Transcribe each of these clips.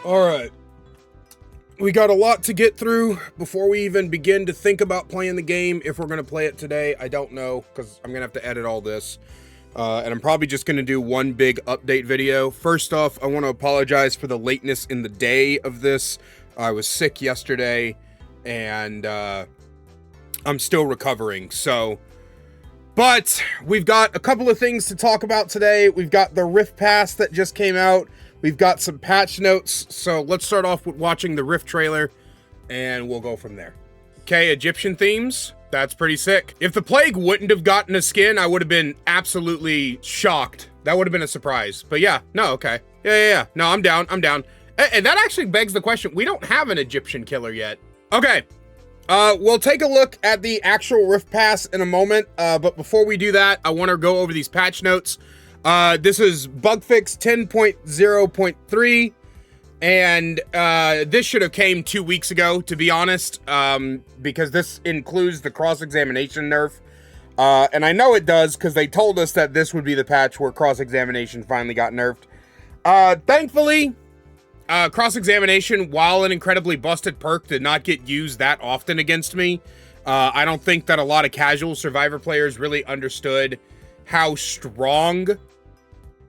All right. We got a lot to get through before we even begin to think about playing the game. If we're going to play it today, I don't know, because I'm going to have to edit all this. And I'm probably just going to do one big update video. First off, I want to apologize for the lateness in the day of this. I was sick yesterday, and I'm still recovering, so... But we've got a couple of things to talk about today. We've got the Rift Pass that just came out. We've got some patch notes, so let's start off with watching the Rift trailer, and we'll go from there. Okay, Egyptian themes. That's pretty sick. If the Plague wouldn't have gotten a skin, I would have been absolutely shocked. That would have been a surprise. But yeah, no, okay. Yeah. No, I'm down. And that actually begs the question. We don't have an Egyptian killer yet. Okay. We'll take a look at the actual Rift Pass in a moment. But before we do that, I want to go over these patch notes. This is bug fix 10.0.3, and this should have came 2 weeks ago, to be honest, because this includes the cross-examination nerf, and I know it does because they told us that this would be the patch where cross-examination finally got nerfed. Thankfully, cross-examination, while an incredibly busted perk, did not get used that often against me. I don't think that a lot of casual Survivor players really understood how strong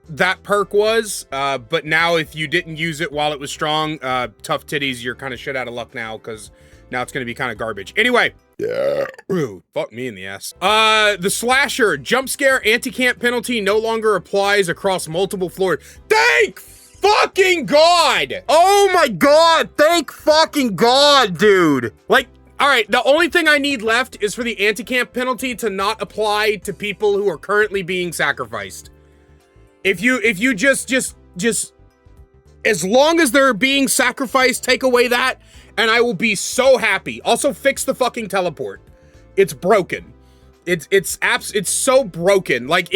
that perk was, but now if you didn't use it while it was strong, tough titties, you're kind of shit out of luck now, because now it's going to be kind of garbage. Anyway. Yeah. Ooh, fuck me in the ass. The slasher jump scare anti-camp penalty no longer applies across multiple floors. Thank fucking God! Oh my God, thank fucking God, dude. Like, all right, the only thing I need left is for the anti-camp penalty to not apply to people who are currently being sacrificed. If you just, as long as they're being sacrificed, take away that, and I will be so happy. Also, fix the fucking teleport. It's broken. It's so broken. Like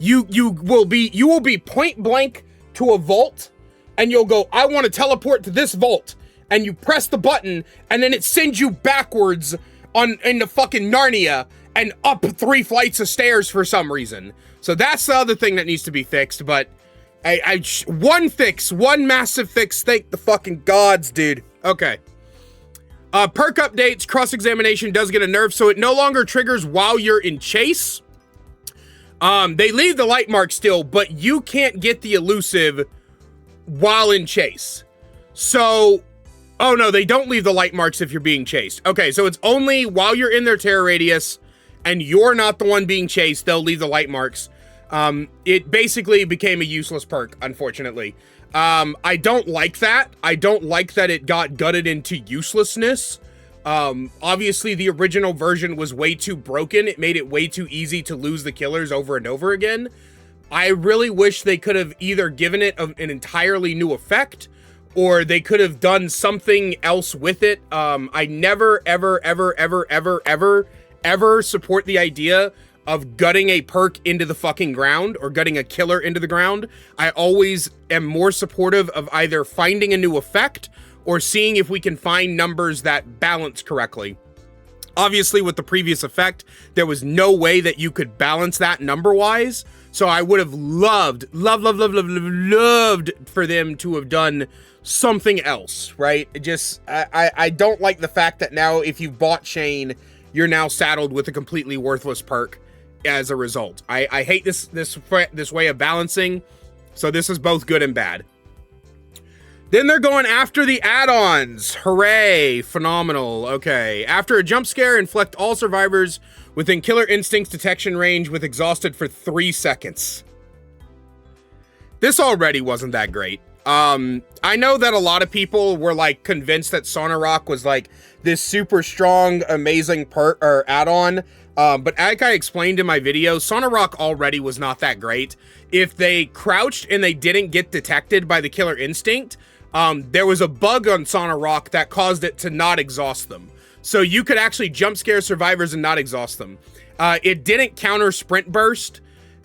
you will be point blank to a vault, and you'll go, I want to teleport to this vault. And you press the button, and then it sends you backwards in the fucking Narnia and up 3 flights of stairs for some reason. So that's the other thing that needs to be fixed. But one massive fix. Thank the fucking gods, dude. Okay. Perk updates. Cross-examination does get a nerf, so it no longer triggers while you're in chase. They leave the light mark still, but you can't get the elusive while in chase. So... Oh, no, they don't leave the light marks if you're being chased. Okay, so it's only while you're in their terror radius and you're not the one being chased, they'll leave the light marks. It basically became a useless perk, unfortunately. I don't like that. I don't like that it got gutted into uselessness. Obviously, the original version was way too broken. It made it way too easy to lose the killers over and over again. I really wish they could have either given it an entirely new effect, or they could have done something else with it. I never, ever support the idea of gutting a perk into the fucking ground or gutting a killer into the ground. I always am more supportive of either finding a new effect or seeing if we can find numbers that balance correctly. Obviously, with the previous effect, there was no way that you could balance that number-wise. So I would have loved for them to have done something else, right? I don't like the fact that now if you've bought Shane, you're now saddled with a completely worthless perk as a result. I hate this way of balancing, so this is both good and bad. Then they're going after the add-ons. Hooray, phenomenal. Okay, after a jump scare, inflict all survivors within Killer Instinct's detection range with exhausted for 3 seconds. This already wasn't that great. I know that a lot of people were like convinced that Sonarok was like this super strong, amazing perk or add-on. But like I explained in my video, Sonarok already was not that great. If they crouched and they didn't get detected by the Killer Instinct, there was a bug on Sonarok that caused it to not exhaust them. So you could actually jump scare survivors and not exhaust them. It didn't counter sprint burst.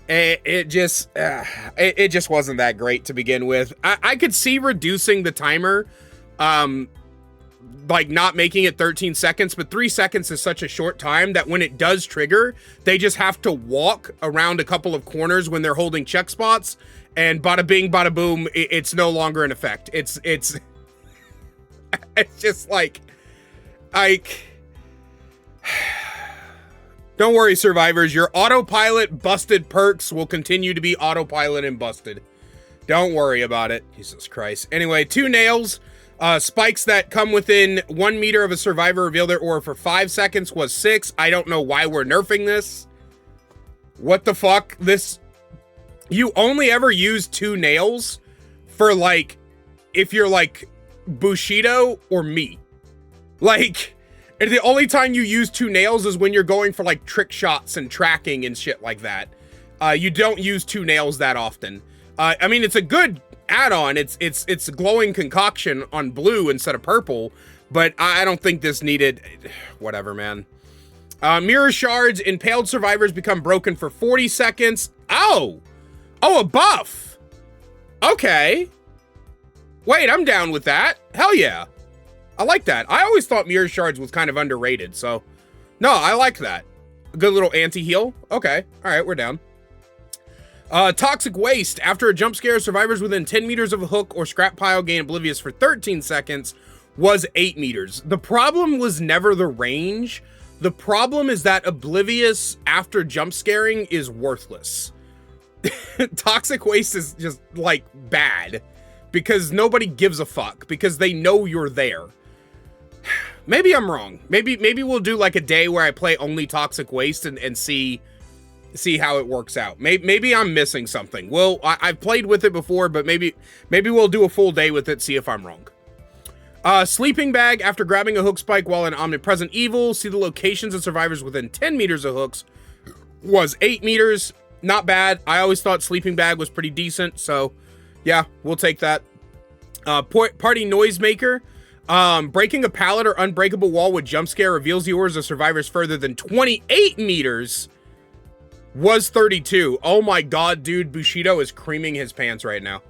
It just wasn't that great to begin with. I could see reducing the timer, like not making it 13 seconds, but 3 seconds is such a short time that when it does trigger, they just have to walk around a couple of corners when they're holding check spots, and bada bing, bada boom, it's no longer in effect. It's it's just like, don't worry, survivors. Your autopilot busted perks will continue to be autopilot and busted. Don't worry about it. Jesus Christ. Anyway, 2 nails. Spikes that come within 1 meter of a survivor reveal their aura for 5 seconds was 6. I don't know why we're nerfing this. What the fuck? This... You only ever use 2 nails for, like, if you're, like, Bushido or me. Like, and the only time you use 2 nails is when you're going for, like, trick shots and tracking and shit like that. You don't use 2 nails that often. I mean, it's a good add-on. It's a glowing concoction on blue instead of purple, but I don't think this needed... Whatever, man. Mirror shards. Impaled survivors become broken for 40 seconds. Oh! Oh, a buff! Okay. Wait, I'm down with that. Hell yeah. I like that. I always thought mirror shards was kind of underrated, so... No, I like that. A good little anti-heal. Okay. Alright, we're down. Toxic waste. After a jump scare, survivors within 10 meters of a hook or scrap pile gain oblivious for 13 seconds was 8 meters. The problem was never the range. The problem is that oblivious after jump scaring is worthless. Toxic waste is just, like, bad. Because nobody gives a fuck. Because they know you're there. Maybe I'm wrong. Maybe we'll do, like, a day where I play only toxic waste and see how it works out. Maybe I'm missing something. Well, I've played with it before, but maybe we'll do a full day with it, see if I'm wrong. Sleeping bag. After grabbing a hook spike while in omnipresent evil, see the locations of survivors within 10 meters of hooks was 8 meters. Not bad. I always thought sleeping bag was pretty decent, so yeah, we'll take that. Party noisemaker. Breaking a pallet or unbreakable wall with jump scare reveals the auras of survivors further than 28 meters. Was 32. Oh my god, dude. Bushido is creaming his pants right now.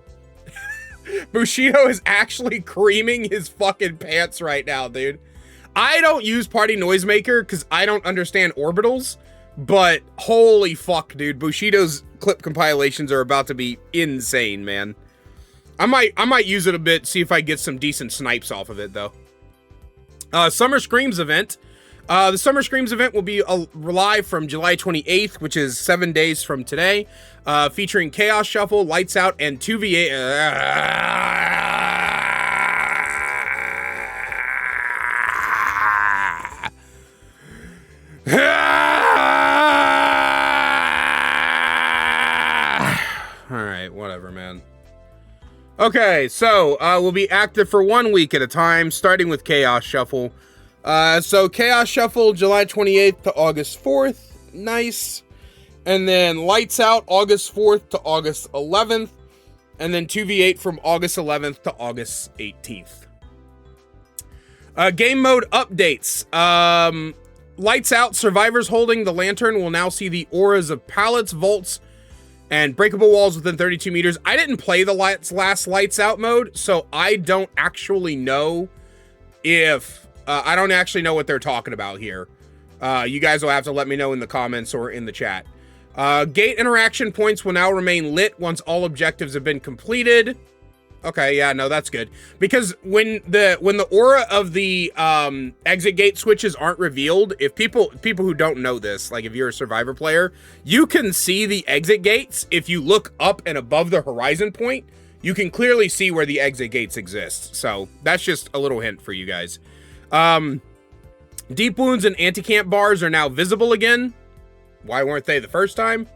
Bushido is actually creaming his fucking pants right now, dude. I don't use Party Noisemaker because I don't understand orbitals, but holy fuck, dude. Bushido's clip compilations are about to be insane, man. I might use it a bit, see if I get some decent snipes off of it, though. Summer Screams event. The Summer Screams event will be live from July 28th, which is 7 days from today, featuring Chaos Shuffle, Lights Out, and 2v8. Alright, whatever, man. Okay, so we'll be active for 1 week at a time, starting with Chaos Shuffle. So Chaos Shuffle, July 28th to August 4th. Nice. And then Lights Out, August 4th to August 11th. And then 2v8 from August 11th to August 18th. Game mode updates. Lights Out, survivors holding the lantern will now see the auras of pallets, vaults, and breakable walls within 32 meters. I didn't play the last Lights Out mode, so I don't actually know if... I don't actually know what they're talking about here. You guys will have to let me know in the comments or in the chat. Gate interaction points will now remain lit once all objectives have been completed. Okay, yeah, no, that's good. Because when the aura of the exit gate switches aren't revealed, if people who don't know this, like if you're a Survivor player, you can see the exit gates. If you look up and above the horizon point, you can clearly see where the exit gates exist. So that's just a little hint for you guys. Deep wounds and anti-camp bars are now visible again. Why weren't they the first time?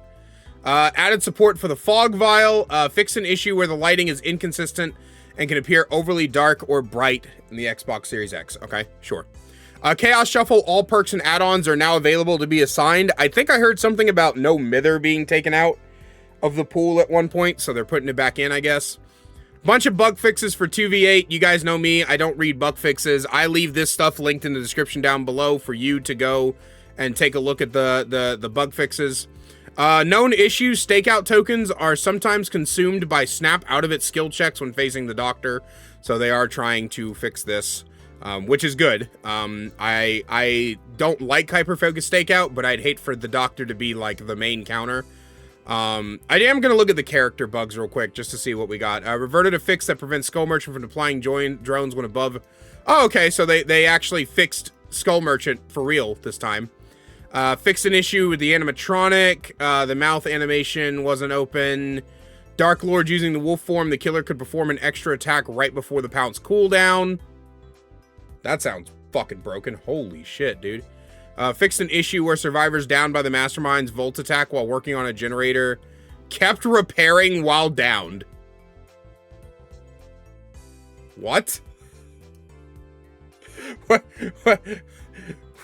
Added support for the fog vial. Fix an issue where the lighting is inconsistent and can appear overly dark or bright in the Xbox Series X. Okay, sure. Chaos Shuffle, all perks and add-ons are now available to be assigned. I think I heard something about no mither being taken out of the pool at one point, so they're putting it back in, I guess. Bunch of bug fixes for 2v8. You guys know me. I don't read bug fixes. I leave this stuff linked in the description down below for you to go and take a look at the bug fixes. Known issues. Stakeout tokens are sometimes consumed by Snap out of its skill checks when facing the doctor. So they are trying to fix this, which is good. I don't like hyper-focus stakeout, but I'd hate for the doctor to be like the main counter. I am going to look at the character bugs real quick just to see what we got. Reverted a fix that prevents Skull Merchant from deploying drones when above. Oh, okay, so they actually fixed Skull Merchant for real this time. Fixed an issue with the animatronic. The mouth animation wasn't open. Dark Lord using the wolf form. The killer could perform an extra attack right before the pounce cooldown. That sounds fucking broken. Holy shit, dude. Fixed an issue where survivors downed by the mastermind's volt attack while working on a generator kept repairing while downed. What?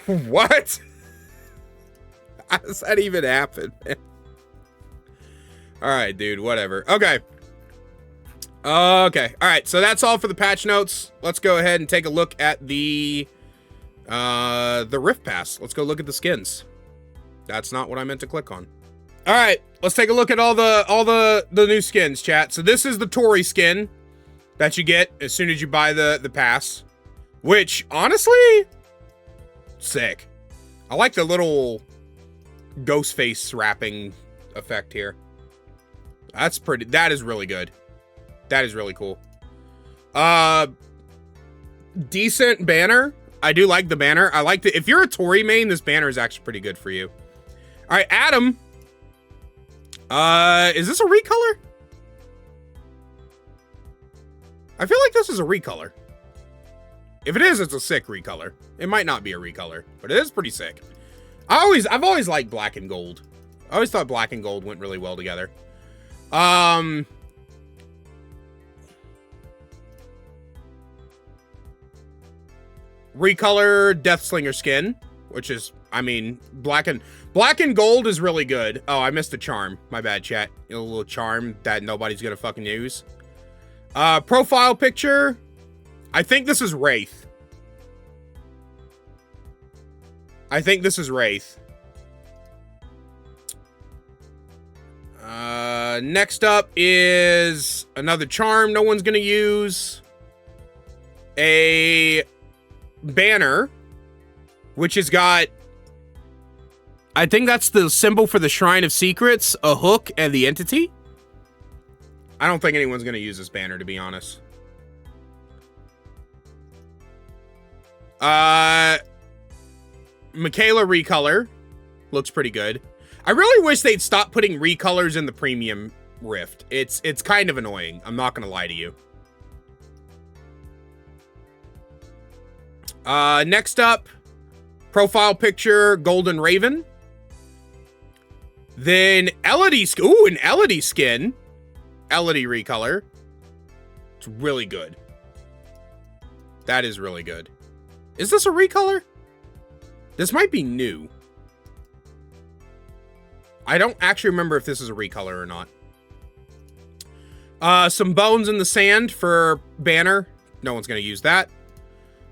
What? How does that even happen, man? Alright, dude, whatever. Okay. Okay. Alright, so that's all for the patch notes. Let's go ahead and take a look at the Rift Pass. Let's go look at the skins. That's not what I meant to click on. Alright, let's take a look at all the new skins, chat. So this is the Tori skin that you get as soon as you buy the pass. Which, honestly, sick. I like the little ghost face wrapping effect here. That is really good. That is really cool. Decent banner. I do like the banner. I like if you're a Tori main, this banner is actually pretty good for you. All right, Adam. Is this a recolor? I feel like this is a recolor. If it is, it's a sick recolor. It might not be a recolor, but it is pretty sick. I've always liked black and gold. I always thought black and gold went really well together. Recolor Deathslinger skin, which is, I mean, black and gold is really good. Oh, I missed the charm. My bad, chat. A little charm that nobody's gonna fucking use. Profile picture. I think this is Wraith. Next up is another charm no one's gonna use. A banner, which has got, I think that's the symbol for the Shrine of Secrets, a hook, and the entity. I don't think anyone's gonna use this banner, to be honest. Michaela recolor looks pretty good. I really wish they'd stop putting recolors in the premium Rift. It's kind of annoying. I'm not gonna lie to you. Next up, profile picture, Golden Raven. Then Elodie, an Elodie skin. Elodie recolor. It's really good. That is really good. Is this a recolor? This might be new. I don't actually remember if this is a recolor or not. Some bones in the sand for banner. No one's going to use that.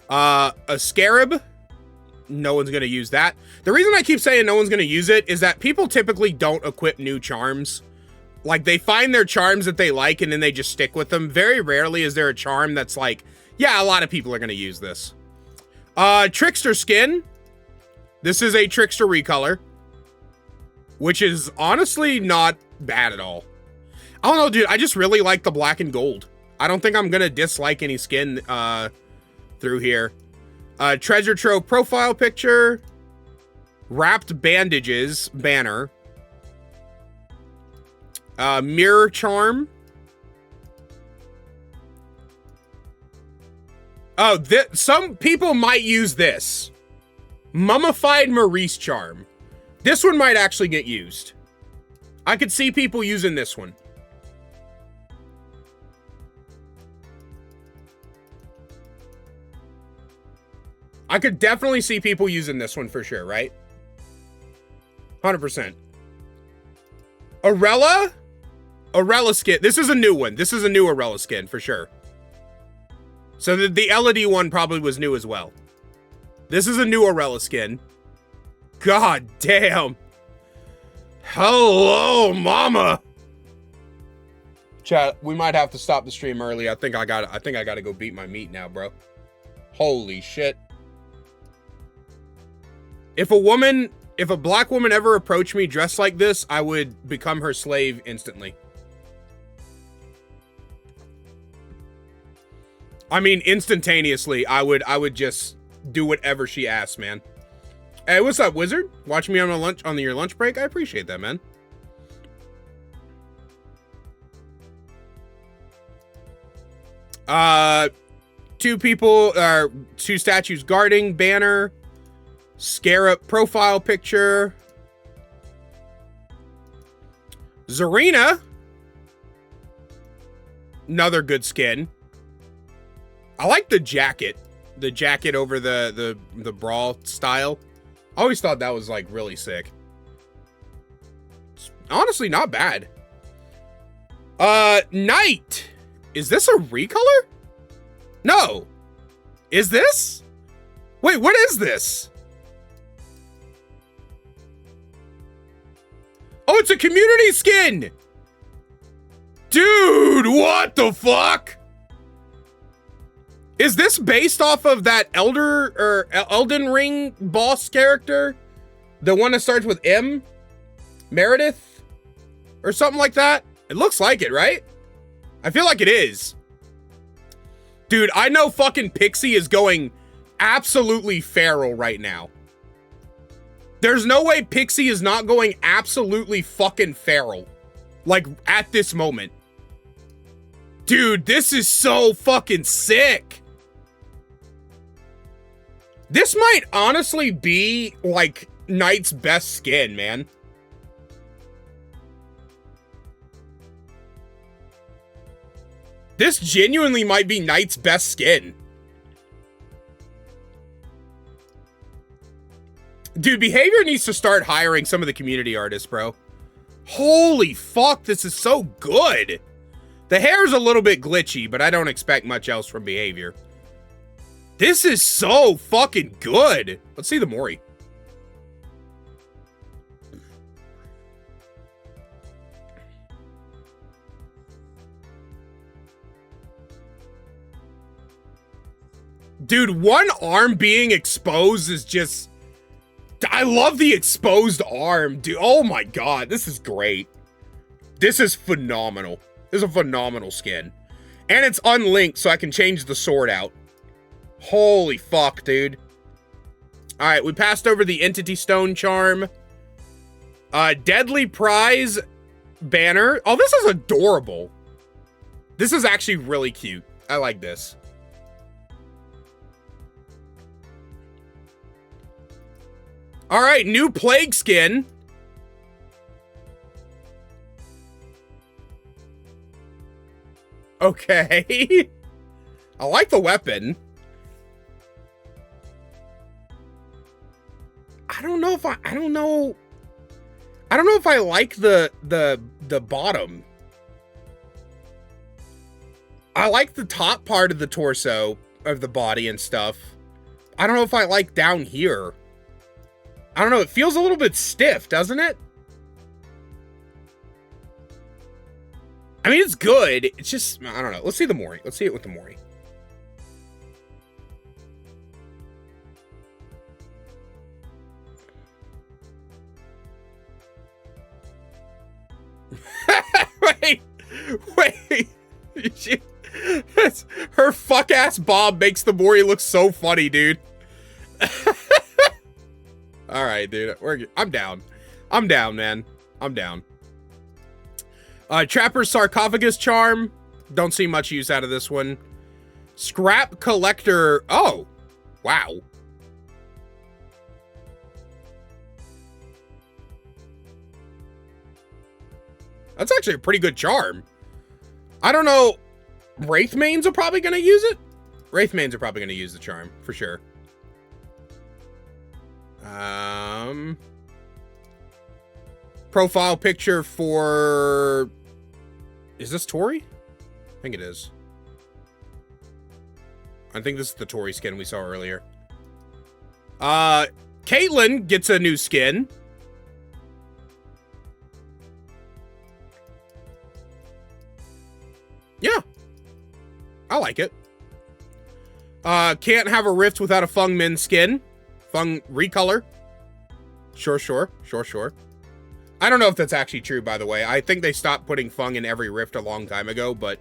A scarab. No one's going to use that. The reason I keep saying no one's going to use it is that people typically don't equip new charms. Like, they find their charms that they like and then they just stick with them. Very rarely is there a charm that's like, yeah, a lot of people are going to use this. Trickster skin. This is a Trickster recolor, which is honestly not bad at all. I don't know, dude. I just really like the black and gold. I don't think I'm going to dislike any skin through here. Treasure trove profile picture. Wrapped bandages banner. Mirror charm. Oh, some people might use this. Mummified Maurice charm. This one might actually get used. I could see people using this one. I could definitely see people using this one for sure, right? 100%. Arella? Arella skin. This is a new one. This is a new Arella skin for sure. So the Elodie one probably was new as well. This is a new Arella skin. God damn. Hello, mama. Chat, we might have to stop the stream early. I think I gotta go beat my meat now, bro. Holy shit. If a woman If a black woman ever approached me dressed like this, I would become her slave instantly. I mean, instantaneously, I would just do whatever she asked, man. Hey, what's up, Wizard? Watching me on your lunch break? I appreciate that, man. Two statues guarding, banner, scarab profile picture. Zarina. Another good skin. I like the jacket. The jacket over the brawl style. I always thought that was like really sick. It's honestly not bad. Knight. Is this a recolor? No. Is this? Wait, what is this? Oh, it's a community skin. Dude, what the fuck? Is this based off of that Elden Ring boss character? The one that starts with M? Meredith? Or something like that? It looks like it, right? I feel like it is. Dude, I know fucking Pixie is going absolutely feral right now. There's no way Pixie is not going absolutely fucking feral. Like, at this moment. Dude, this is so fucking sick. This might honestly be, like, Knight's best skin, man. This genuinely might be Knight's best skin. Dude, Behavior needs to start hiring some of the community artists, bro. Holy fuck, this is so good. The hair's a little bit glitchy, but I don't expect much else from Behavior. This is so fucking good. Let's see the Mori. Dude, one arm being exposed is just... I love the exposed arm, dude. Oh my god, this is great. This is phenomenal. This is a phenomenal skin. And it's unlinked, so I can change the sword out. Holy fuck, dude. Alright, we passed over the Entity Stone charm. Deadly Prize banner. Oh, this is adorable. This is actually really cute. I like this. Alright, new Plague skin. Okay. I like the weapon. I don't know if I like the bottom. I like the top part of the torso of the body and stuff. I don't know if I like down here. I don't know, it feels a little bit stiff, doesn't it? I mean, it's good. It's just, I don't know. Let's see the Mori. Let's see it with the Mori. Wait. Her fuck-ass bob makes the Mori look so funny, dude. Alright, dude. I'm down. I'm down, man. I'm down. Trapper's Sarcophagus charm. Don't see much use out of this one. Scrap Collector. Oh. Wow. That's actually a pretty good charm. I don't know. Wraithmanes are probably going to use it. Wraithmanes are probably going to use the charm, for sure. Profile picture for... Is this Tori? I think it is. I think this is the Tori skin we saw earlier. Caitlyn gets a new skin. Yeah. I like it. Can't have a rift without a Feng Min skin. Feng recolor. Sure. I don't know if that's actually true, by the way. I think they stopped putting Fung in every rift a long time ago, but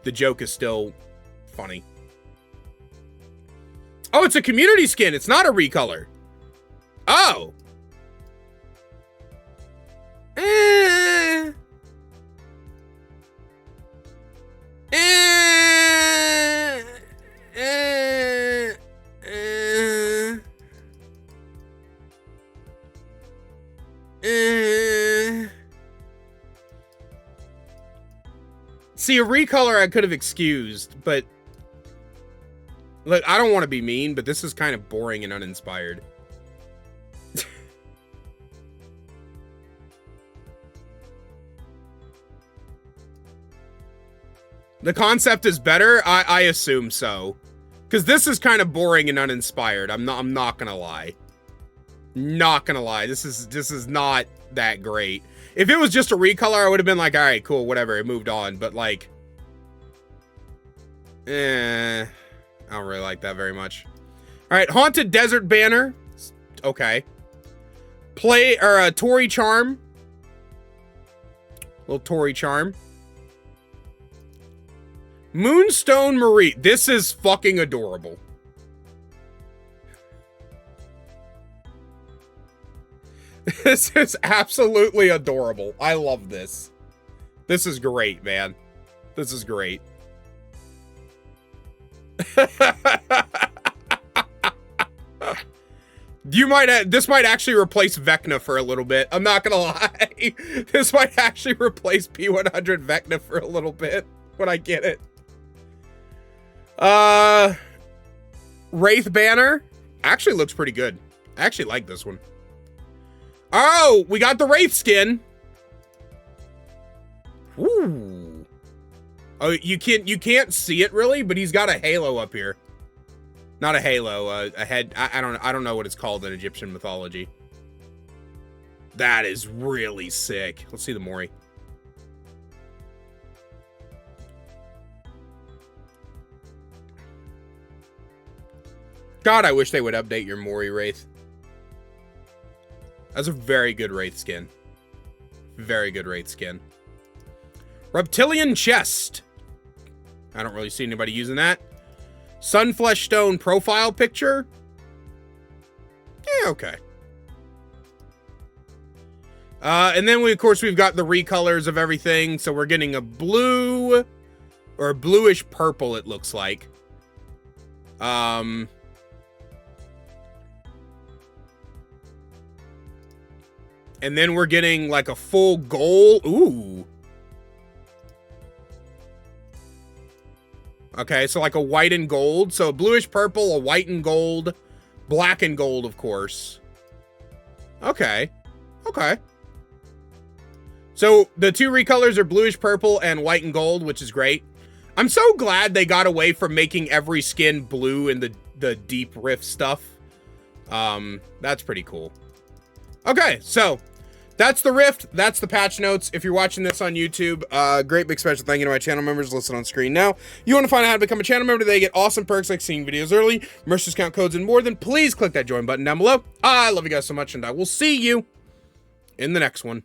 the joke is still funny. Oh, it's a community skin. It's not a recolor. Oh. See, a recolor I could have excused, but look, I don't want to be mean, but this is kind of boring and uninspired. The concept is better? I assume so. Because this is kind of boring and uninspired. I'm not gonna lie. Not gonna lie. This is not that great. If it was just a recolor, I would have been like, alright, cool, whatever, it moved on. But like, I don't really like that very much. Alright, Haunted Desert banner. Okay. Tory Charm. Little Tory Charm. Moonstone Marie. This is fucking adorable. This is absolutely adorable. I love this. This is great, man. This is great. This might actually replace Vecna for a little bit. I'm not gonna lie. This might actually replace P100 Vecna for a little bit when I get it. Wraith banner actually looks pretty good. I actually like this one. Oh, we got the Wraith skin. Ooh. Oh, you can't see it really, but he's got a halo up here. Not a halo, a head. I don't know what it's called in Egyptian mythology. That is really sick. Let's see the Mori. God, I wish they would update your Mori Wraith. That's a very good Wraith skin. Very good Wraith skin. Reptilian Chest. I don't really see anybody using that. Sunflesh Stone profile picture. Yeah, okay. And then of course we've got the recolors of everything. So we're getting a blue or a bluish purple, it looks like. And then we're getting like a full gold. Ooh. Okay, so like a white and gold. So a bluish purple, a white and gold, black and gold, of course. Okay. Okay. So the two recolors are bluish purple and white and gold, which is great. I'm so glad they got away from making every skin blue in the deep rift stuff. That's pretty cool. Okay, so that's the rift. That's the patch notes. If you're watching this on YouTube, great big special thank you to my channel members listed on screen now. You want to find out how to become a channel member today, get awesome perks like seeing videos early, merch discount codes, and more, then please click that join button down below. I love you guys so much, and I will see you in the next one.